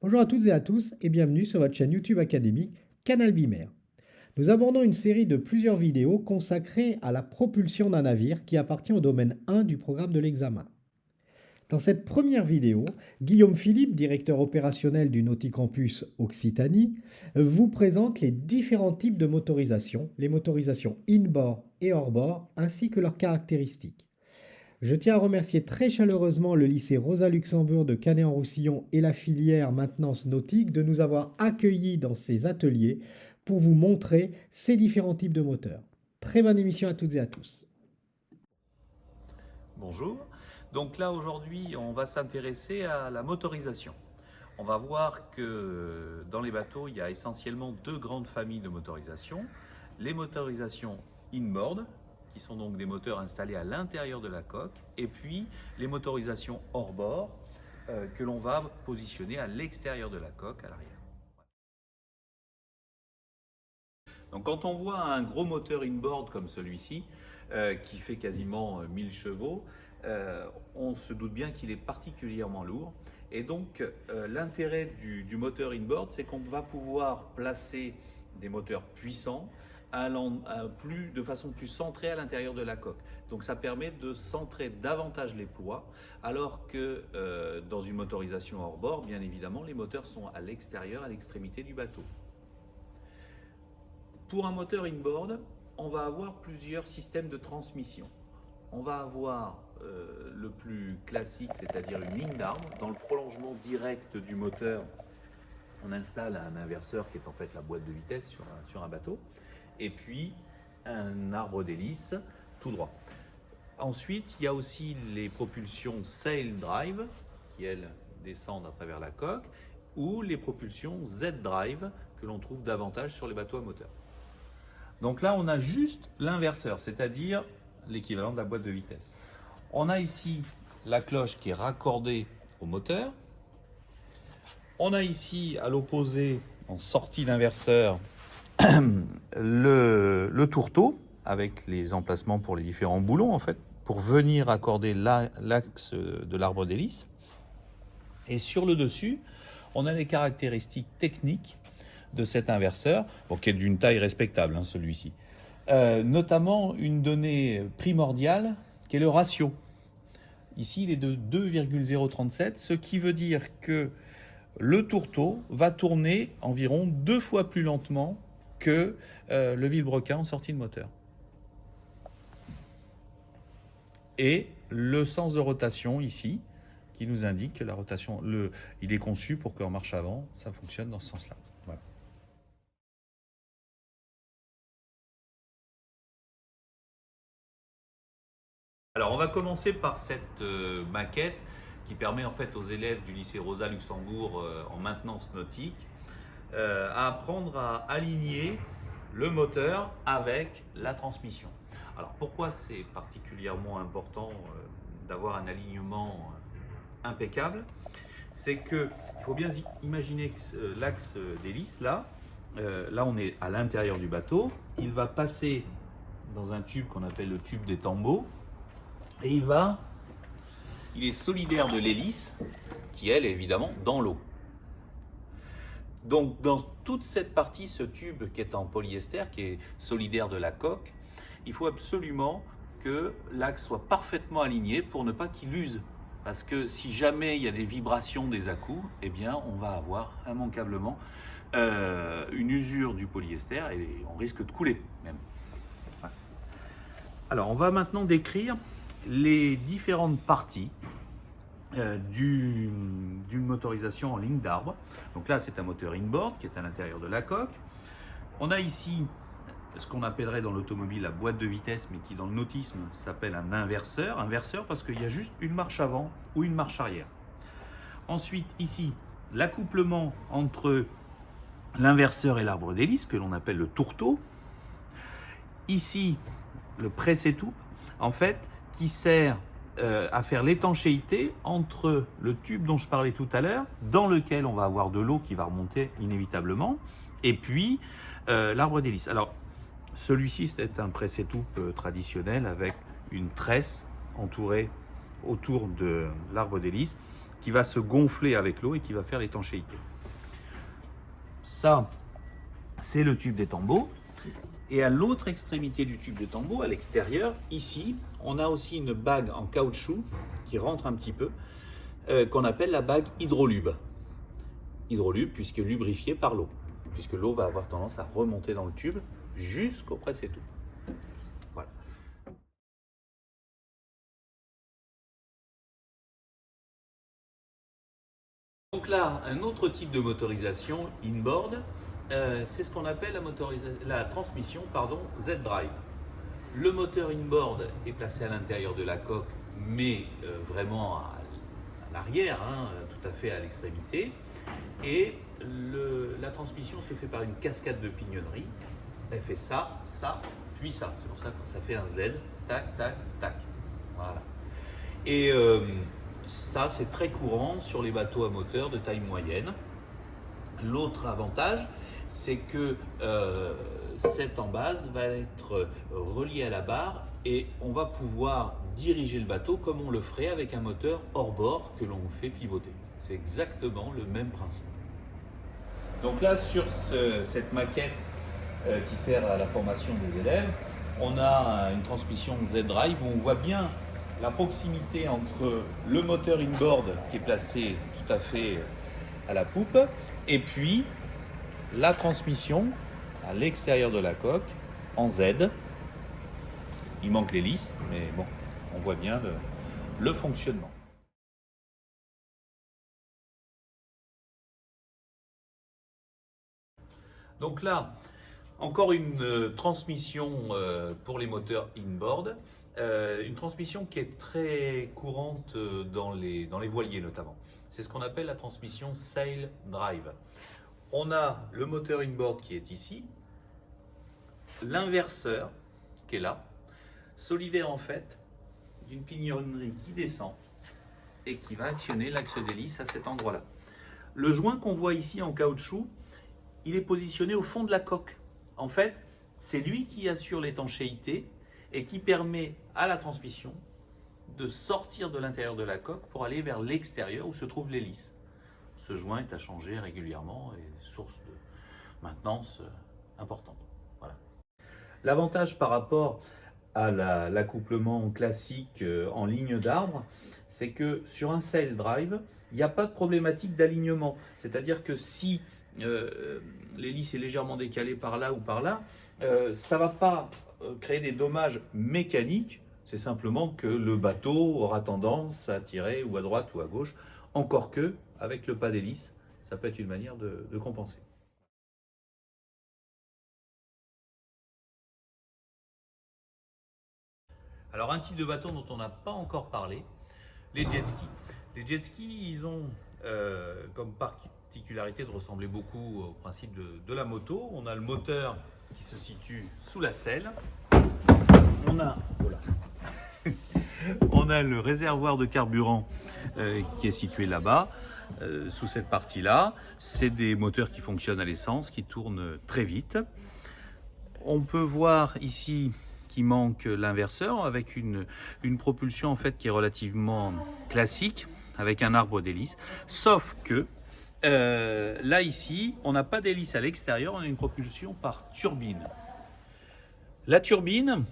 Bonjour à toutes et à tous et bienvenue sur votre chaîne YouTube académique Canal Bimer. Nous abordons une série de plusieurs vidéos consacrées à la propulsion d'un navire qui appartient au domaine 1 du programme de l'examen. Dans cette première vidéo, Guillaume Philippe, directeur opérationnel du Nauticampus Occitanie, vous présente les différents types de motorisation, les motorisations in-bord et hors-bord, ainsi que leurs caractéristiques. Je tiens à remercier très chaleureusement le lycée Rosa Luxembourg de Canet-en-Roussillon et la filière maintenance nautique de nous avoir accueillis dans ces ateliers pour vous montrer ces différents types de moteurs. Très bonne émission à toutes et à tous. Bonjour, donc là aujourd'hui on va s'intéresser à la motorisation. On va voir que dans les bateaux il y a essentiellement deux grandes familles de motorisation. Les motorisations inboard, qui sont donc des moteurs installés à l'intérieur de la coque, et puis les motorisations hors-bord que l'on va positionner à l'extérieur de la coque, à l'arrière. Donc quand on voit un gros moteur inboard comme celui-ci, qui fait quasiment 1000 chevaux, on se doute bien qu'il est particulièrement lourd. Et donc l'intérêt du moteur inboard, c'est qu'on va pouvoir placer des moteurs puissants de façon plus centrée à l'intérieur de la coque. Donc ça permet de centrer davantage les poids, alors que dans une motorisation hors bord, bien évidemment, les moteurs sont à l'extérieur, à l'extrémité du bateau. Pour un moteur inboard, on va avoir plusieurs systèmes de transmission. On va avoir le plus classique, c'est-à-dire une ligne d'arbre. Dans le prolongement direct du moteur, on installe un inverseur qui est en fait la boîte de vitesse sur un bateau, et puis un arbre d'hélice tout droit. Ensuite, il y a aussi les propulsions sail drive, qui elles descendent à travers la coque, ou les propulsions Z-drive, que l'on trouve davantage sur les bateaux à moteur. Donc là, on a juste l'inverseur, c'est-à-dire l'équivalent de la boîte de vitesse. On a ici la cloche qui est raccordée au moteur. On a ici, à l'opposé, en sortie d'inverseur, le tourteau, avec les emplacements pour les différents boulons, en fait, pour venir accorder l'axe de l'arbre d'hélice. Et sur le dessus, on a les caractéristiques techniques de cet inverseur, bon, qui est d'une taille respectable, hein, celui-ci. Notamment une donnée primordiale qui est le ratio. Ici, il est de 2,037, ce qui veut dire que le tourteau va tourner environ 2 fois plus lentement que le vilebrequin en sortie de moteur. Et le sens de rotation ici, qui nous indique que la rotation, il est conçu pour qu'en marche avant, ça fonctionne dans ce sens-là. Voilà. Alors on va commencer par cette maquette qui permet en fait aux élèves du lycée Rosa Luxembourg en maintenance nautique à apprendre à aligner le moteur avec la transmission. Alors pourquoi c'est particulièrement important d'avoir un alignement impeccable? C'est que il faut bien imaginer que l'axe d'hélice là on est à l'intérieur du bateau, il va passer dans un tube qu'on appelle le tube des tambours. Et il est solidaire de l'hélice, qui elle est évidemment dans l'eau. Donc dans toute cette partie, ce tube qui est en polyester, qui est solidaire de la coque, il faut absolument que l'axe soit parfaitement aligné pour ne pas qu'il use. Parce que si jamais il y a des vibrations des à-coups, eh bien on va avoir immanquablement une usure du polyester et on risque de couler même. Alors on va maintenant décrire les différentes parties d'une motorisation en ligne d'arbre. Donc là, c'est un moteur inboard qui est à l'intérieur de la coque. On a ici ce qu'on appellerait dans l'automobile la boîte de vitesse, mais qui dans le nautisme s'appelle un inverseur. Inverseur parce qu'il y a juste une marche avant ou une marche arrière. Ensuite, ici, l'accouplement entre l'inverseur et l'arbre d'hélice, que l'on appelle le tourteau. Ici, le presse-étoupe, en fait, qui sert à faire l'étanchéité entre le tube dont je parlais tout à l'heure, dans lequel on va avoir de l'eau qui va remonter inévitablement, et puis l'arbre d'hélice. Alors, celui-ci, c'est un presse-étoupe traditionnel avec une tresse entourée autour de l'arbre d'hélice, qui va se gonfler avec l'eau et qui va faire l'étanchéité. Ça, c'est le tube d'étambot. Et à l'autre extrémité du tube d'étambot, à l'extérieur, ici, on a aussi une bague en caoutchouc qui rentre un petit peu, qu'on appelle la bague hydrolube. Hydrolube puisque lubrifiée par l'eau, puisque l'eau va avoir tendance à remonter dans le tube jusqu'au presse-étau. Voilà. Donc là, un autre type de motorisation inboard, c'est ce qu'on appelle la transmission Z-Drive. Le moteur inboard est placé à l'intérieur de la coque, mais vraiment à l'arrière, tout à fait à l'extrémité. Et la transmission se fait par une cascade de pignonnerie. Elle fait ça, ça, puis ça. C'est pour ça que ça fait un Z, tac, tac, tac. Voilà. Et ça, c'est très courant sur les bateaux à moteur de taille moyenne. L'autre avantage, c'est que cette embase va être reliée à la barre et on va pouvoir diriger le bateau comme on le ferait avec un moteur hors bord que l'on fait pivoter. C'est exactement le même principe. Donc là, sur cette maquette qui sert à la formation des élèves, on a une transmission Z-Drive où on voit bien la proximité entre le moteur inboard qui est placé tout à fait à la poupe et puis la transmission à l'extérieur de la coque en Z. Il manque l'hélice, mais bon, on voit bien le fonctionnement. Donc là, encore une transmission pour les moteurs inboard, une transmission qui est très courante dans les voiliers notamment. C'est ce qu'on appelle la transmission Sail Drive. On a le moteur inboard qui est ici, l'inverseur qui est là, solidaire en fait d'une pignonnerie qui descend et qui va actionner l'axe d'hélice à cet endroit-là. Le joint qu'on voit ici en caoutchouc, il est positionné au fond de la coque. En fait, c'est lui qui assure l'étanchéité et qui permet à la transmission de sortir de l'intérieur de la coque pour aller vers l'extérieur où se trouve l'hélice. Ce joint est à changer régulièrement et source de maintenance importante. Voilà. L'avantage par rapport à l'accouplement classique en ligne d'arbre, c'est que sur un sail drive, il n'y a pas de problématique d'alignement. C'est-à-dire que si l'hélice est légèrement décalée par là ou par là, ça ne va pas créer des dommages mécaniques. C'est simplement que le bateau aura tendance à tirer ou à droite ou à gauche, encore que, avec le pas d'hélice, ça peut être une manière de compenser. Alors un type de bateau dont on n'a pas encore parlé, les jet skis. Les jet skis, ils ont comme particularité de ressembler beaucoup au principe de la moto. On a le moteur qui se situe sous la selle. On a le réservoir de carburant qui est situé là-bas, sous cette partie-là. C'est des moteurs qui fonctionnent à l'essence, qui tournent très vite. On peut voir ici qu'il manque l'inverseur avec une propulsion en fait qui est relativement classique, avec un arbre d'hélice. Sauf que là ici, on n'a pas d'hélice à l'extérieur, on a une propulsion par turbine. La turbine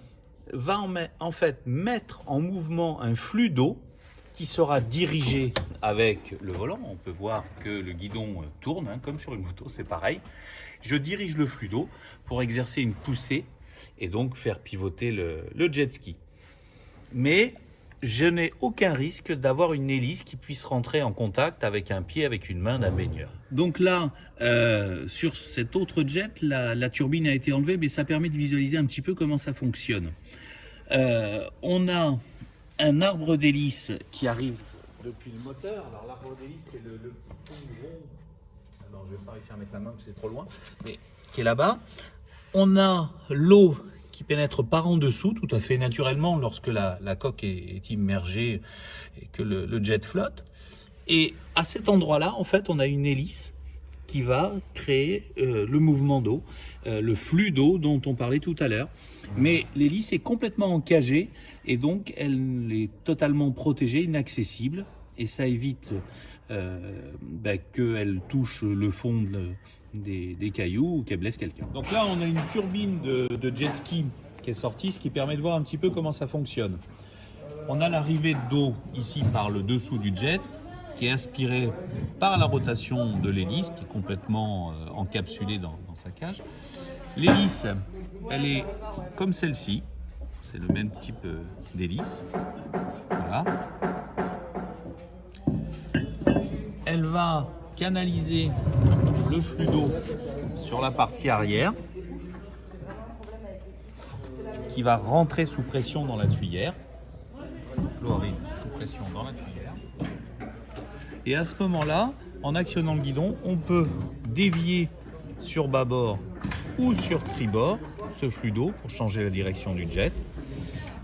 va en fait mettre en mouvement un flux d'eau qui sera dirigé avec le volant. On peut voir que le guidon tourne, comme sur une moto, c'est pareil. Je dirige le flux d'eau pour exercer une poussée et donc faire pivoter le jet ski. Mais je n'ai aucun risque d'avoir une hélice qui puisse rentrer en contact avec un pied, avec une main d'un baigneur. Donc là, sur cet autre jet, la turbine a été enlevée, mais ça permet de visualiser un petit peu comment ça fonctionne. On a un arbre d'hélice qui arrive depuis le moteur. Alors l'arbre d'hélice, c'est le petit pont rond. Non, je ne vais pas réussir à mettre la main parce que c'est trop loin, mais qui est là-bas. On a l'eau qui pénètre par en dessous, tout à fait naturellement, lorsque la coque est immergée et que le jet flotte. Et à cet endroit-là, en fait, on a une hélice qui va créer le mouvement d'eau, le flux d'eau dont on parlait tout à l'heure. Mais l'hélice est complètement encagée et donc elle est totalement protégée, inaccessible. et ça évite qu'elle touche le fond des cailloux ou qu'elle blesse quelqu'un. Donc là, on a une turbine de jet ski qui est sortie, ce qui permet de voir un petit peu comment ça fonctionne. On a l'arrivée d'eau ici par le dessous du jet, qui est aspirée par la rotation de l'hélice, qui est complètement encapsulée dans sa cage. L'hélice, elle est comme celle-ci, c'est le même type d'hélice. Voilà. Elle va canaliser le flux d'eau sur la partie arrière, qui va rentrer sous pression dans la tuyère. L'eau arrive sous pression dans la tuyère. Et à ce moment-là, en actionnant le guidon, on peut dévier sur bâbord ou sur tribord ce flux d'eau pour changer la direction du jet.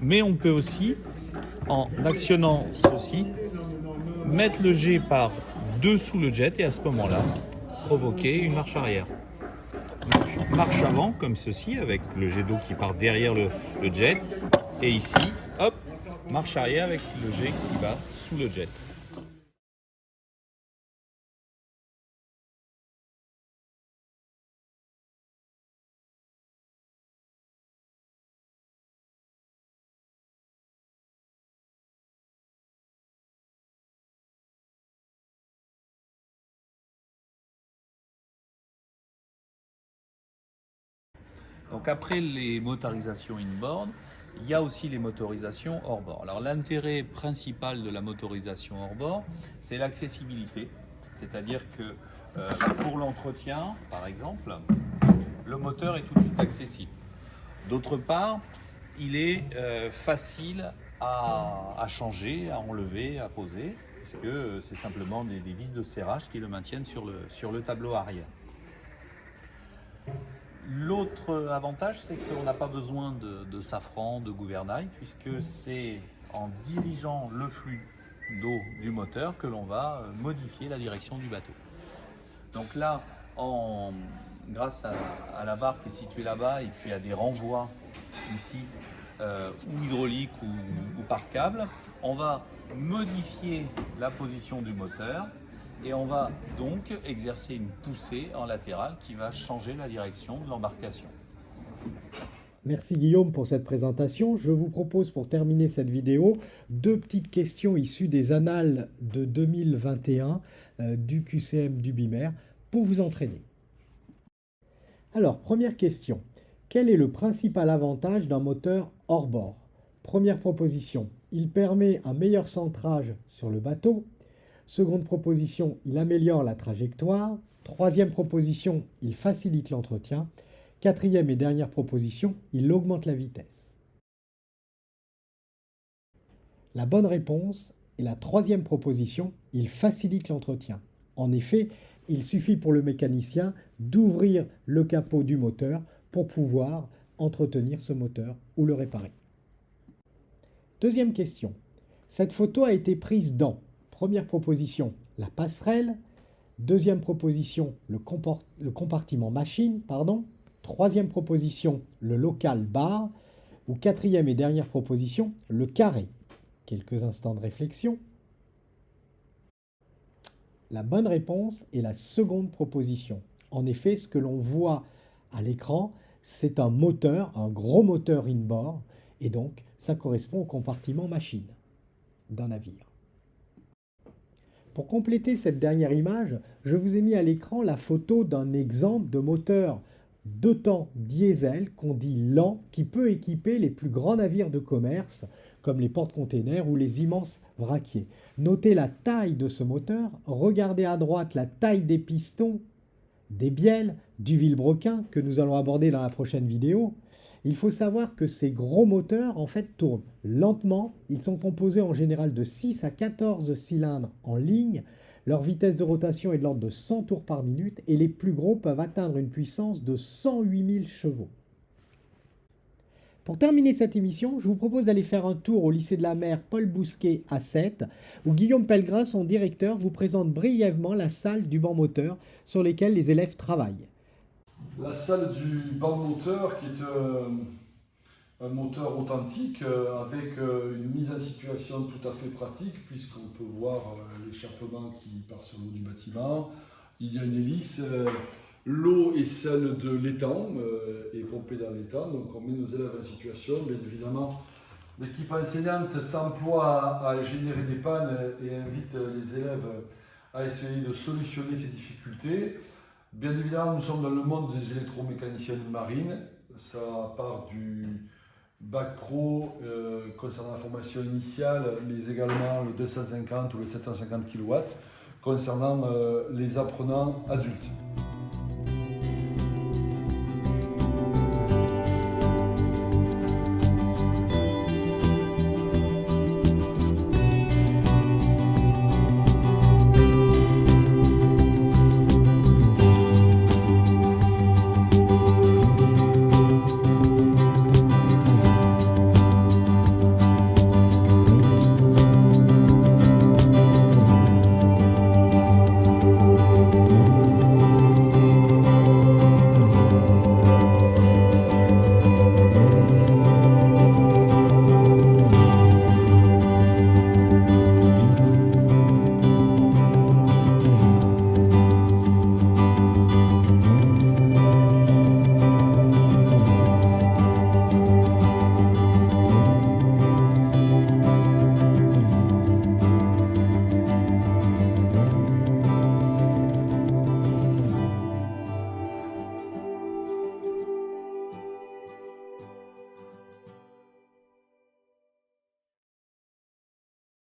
Mais on peut aussi, en actionnant ceci, mettre le jet par dessous le jet et à ce moment-là, provoquer une marche arrière. Marche avant comme ceci avec le jet d'eau qui part derrière le jet. Et ici, hop, marche arrière avec le jet qui va sous le jet. Donc après les motorisations in-board, il y a aussi les motorisations hors-bord. Alors l'intérêt principal de la motorisation hors-bord, c'est l'accessibilité. C'est-à-dire que pour l'entretien, par exemple, le moteur est tout de suite accessible. D'autre part, il est facile à changer, à enlever, à poser, puisque c'est simplement des vis de serrage qui le maintiennent sur le tableau arrière. L'autre avantage, c'est qu'on n'a pas besoin de safran, de gouvernail, puisque c'est en dirigeant le flux d'eau du moteur que l'on va modifier la direction du bateau. Donc là, grâce à la barre qui est située là-bas et puis à des renvois ici, ou hydrauliques ou par câble, on va modifier la position du moteur. Et on va donc exercer une poussée en latéral qui va changer la direction de l'embarcation. Merci Guillaume pour cette présentation. Je vous propose pour terminer cette vidéo 2 petites questions issues des annales de 2021 du QCM du BIMER pour vous entraîner. Alors, première question. Quel est le principal avantage d'un moteur hors bord? Première proposition, il permet un meilleur centrage sur le bateau. Seconde proposition, il améliore la trajectoire. Troisième proposition, il facilite l'entretien. Quatrième et dernière proposition, il augmente la vitesse. La bonne réponse est la troisième proposition, il facilite l'entretien. En effet, il suffit pour le mécanicien d'ouvrir le capot du moteur pour pouvoir entretenir ce moteur ou le réparer. Deuxième question, cette photo a été prise dans première proposition, la passerelle. Deuxième proposition, le compartiment machine. Troisième proposition, le local bar. Ou quatrième et dernière proposition, le carré. Quelques instants de réflexion. La bonne réponse est la seconde proposition. En effet, ce que l'on voit à l'écran, c'est un moteur, un gros moteur inboard. Et donc, ça correspond au compartiment machine d'un navire. Pour compléter cette dernière image, je vous ai mis à l'écran la photo d'un exemple de moteur 2 temps diesel qu'on dit lent qui peut équiper les plus grands navires de commerce comme les porte-containers ou les immenses vraquiers. Notez la taille de ce moteur, regardez à droite la taille des pistons, des bielles, du vilebrequin que nous allons aborder dans la prochaine vidéo. Il faut savoir que ces gros moteurs en fait tournent lentement. Ils sont composés en général de 6 à 14 cylindres en ligne. Leur vitesse de rotation est de l'ordre de 100 tours par minute et les plus gros peuvent atteindre une puissance de 108 000 chevaux. Pour terminer cette émission, je vous propose d'aller faire un tour au lycée de la mer Paul Bousquet à Sète, où Guillaume Pellegrin, son directeur, vous présente brièvement la salle du banc moteur sur lesquelles les élèves travaillent. La salle du banc moteur qui est un moteur authentique avec une mise en situation tout à fait pratique, puisqu'on peut voir l'échappement qui part sur l'eau du bâtiment. Il y a une hélice, l'eau est celle de l'étang, est pompée dans l'étang, donc on met nos élèves en situation. Bien évidemment, l'équipe enseignante s'emploie à générer des pannes et invite les élèves à essayer de solutionner ces difficultés. Bien évidemment, nous sommes dans le monde des électromécaniciens marines. Ça part du bac pro concernant la formation initiale, mais également le 250 ou le 750 kW concernant les apprenants adultes.